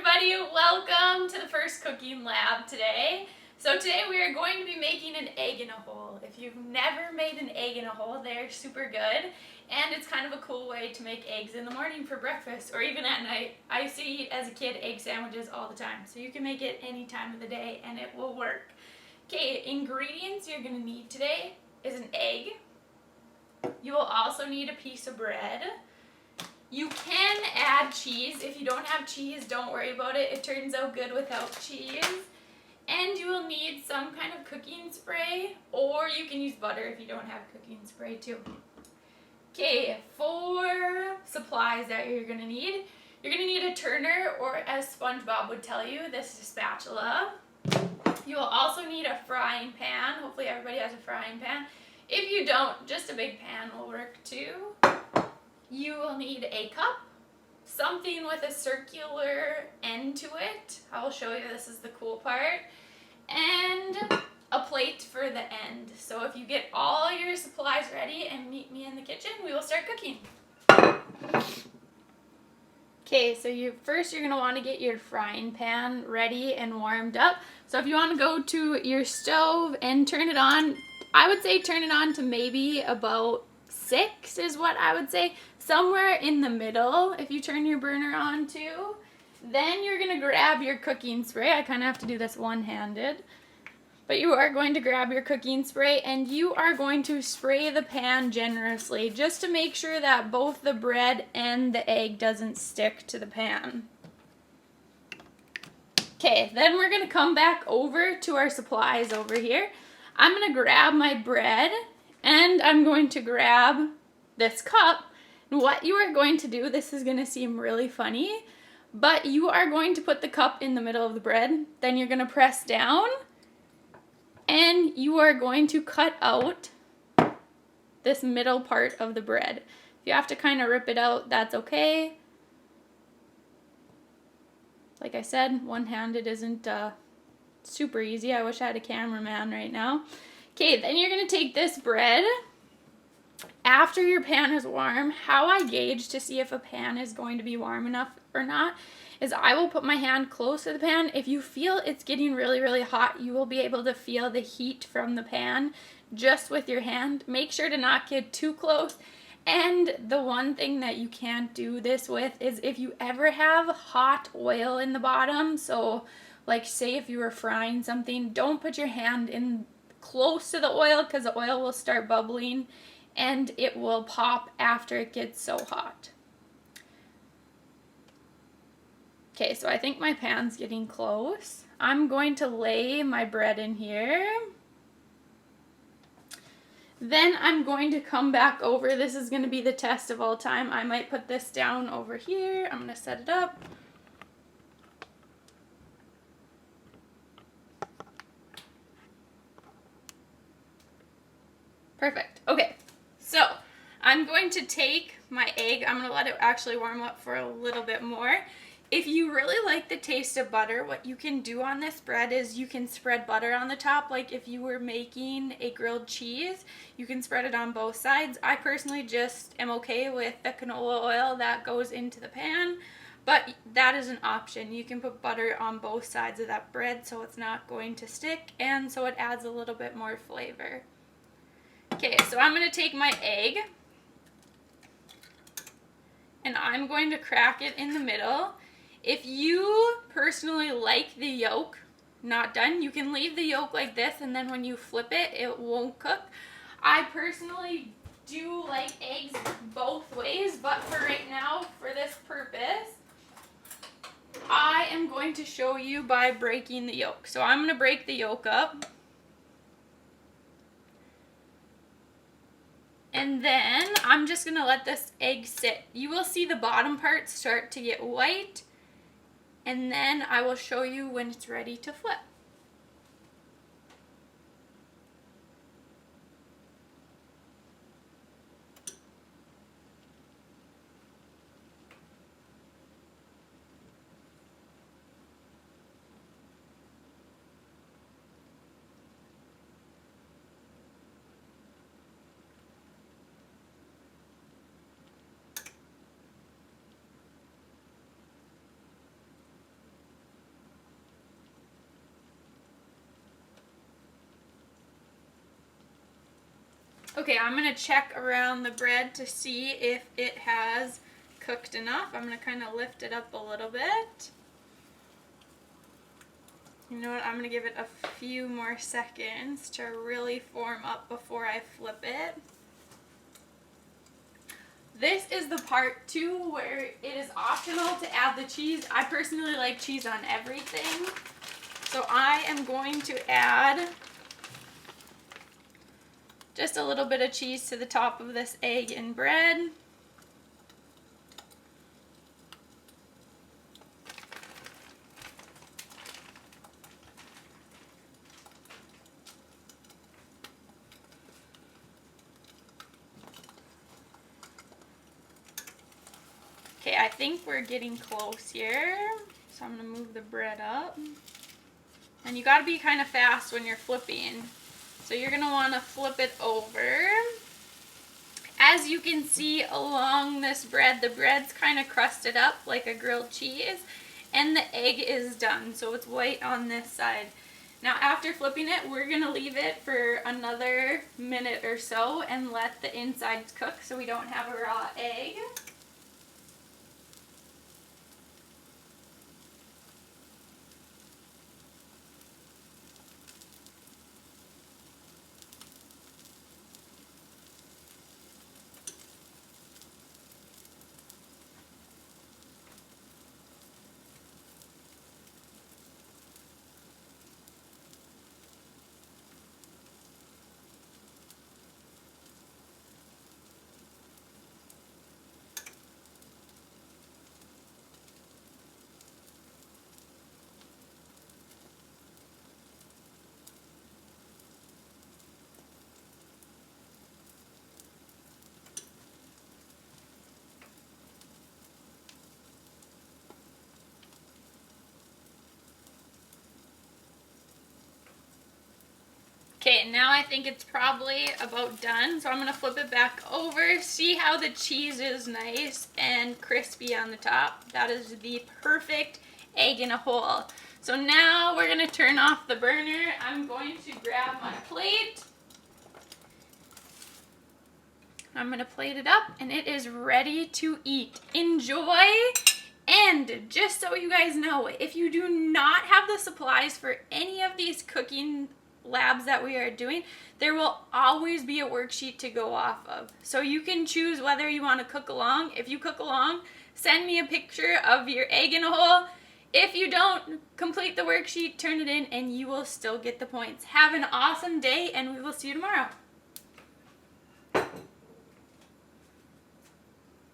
everybody, welcome to the first cooking lab today. So today we are going to be making an egg in a hole. If you've never made an egg in a hole, they're super good, and it's kind of a cool way to make eggs in the morning for breakfast or even at night. I used to eat as a kid egg sandwiches all the time, so you can make it any time of the day and it will work. Okay, ingredients you're going to need today is an egg. You will also need a piece of bread. You can add cheese. If you don't have cheese, don't worry about it. It turns out good without cheese. And you will need some kind of cooking spray, or you can use butter if you don't have cooking spray too. Okay, for supplies that you're going to need a turner, or as SpongeBob would tell you, this is a spatula. You will also need a frying pan. Hopefully everybody has a frying pan. If you don't, just a big pan will work too. You will need a cup, something with a circular end to it. I will show you, this is the cool part. And a plate for the end. So if you get all your supplies ready and meet me in the kitchen, we will start cooking. Okay, so first you're going to want to get your frying pan ready and warmed up. So if you want to go to your stove and turn it on, I would say turn it on to maybe about 6 is what I would say. Somewhere in the middle, if you turn your burner on too. Then you're going to grab your cooking spray. I kind of have to do this one-handed. But you are going to grab your cooking spray and you are going to spray the pan generously just to make sure that both the bread and the egg doesn't stick to the pan. Okay, then we're going to come back over to our supplies over here. I'm going to grab my bread and I'm going to grab this cup. And what you are going to do, this is going to seem really funny, but you are going to put the cup in the middle of the bread. Then you're going to press down and you are going to cut out this middle part of the bread. If you have to kind of rip it out, that's okay. Like I said, one-handed isn't super easy. I wish I had a cameraman right now. Okay, then you're going to take this bread. After your pan is warm, how I gauge to see if a pan is going to be warm enough or not is I will put my hand close to the pan. If you feel it's getting really, really hot, you will be able to feel the heat from the pan just with your hand. Make sure to not get too close. And the one thing that you can't do this with is if you ever have hot oil in the bottom, so like say if you were frying something, don't put your hand in close to the oil because the oil will start bubbling and it will pop after it gets so hot. Okay, so I think my pan's getting close. I'm going to lay my bread in here. Then I'm going to come back over. This is going to be the test of all time. I might put this down over here. I'm going to set it up. Perfect. Okay, so I'm going to take my egg. I'm going to let it actually warm up for a little bit more. If you really like the taste of butter, what you can do on this bread is you can spread butter on the top. Like if you were making a grilled cheese, you can spread it on both sides. I personally just am okay with the canola oil that goes into the pan, but that is an option. You can put butter on both sides of that bread so it's not going to stick and so it adds a little bit more flavor. Okay, so I'm going to take my egg and I'm going to crack it in the middle. If you personally like the yolk not done, you can leave the yolk like this and then when you flip it, it won't cook. I personally do like eggs both ways, but for right now, for this purpose, I am going to show you by breaking the yolk. So I'm going to break the yolk up. And then I'm just going to let this egg sit. You will see the bottom part start to get white. And then I will show you when it's ready to flip. Okay, I'm going to check around the bread to see if it has cooked enough. I'm going to kind of lift it up a little bit. You know what, I'm going to give it a few more seconds to really form up before I flip it. This is the part too where it is optional to add the cheese. I personally like cheese on everything. So I am going to add just a little bit of cheese to the top of this egg and bread. Okay, I think we're getting close here. So I'm going to move the bread up. And you got to be kind of fast when you're flipping. So you're going to want to flip it over. As you can see along this bread, the bread's kind of crusted up like a grilled cheese. And the egg is done, so it's white on this side. Now after flipping it, we're going to leave it for another minute or so and let the insides cook so we don't have a raw egg. Okay, now I think it's probably about done, so I'm going to flip it back over. See how the cheese is nice and crispy on the top? That is the perfect egg in a hole. So now we're going to turn off the burner. I'm going to grab my plate. I'm going to plate it up, and it is ready to eat. Enjoy! And just so you guys know, if you do not have the supplies for any of these cooking labs that we are doing, there will always be a worksheet to go off of. So you can choose whether you want to cook along. If you cook along, send me a picture of your egg in a hole. If you don't complete the worksheet, turn it in and you will still get the points. Have an awesome day and we will see you tomorrow.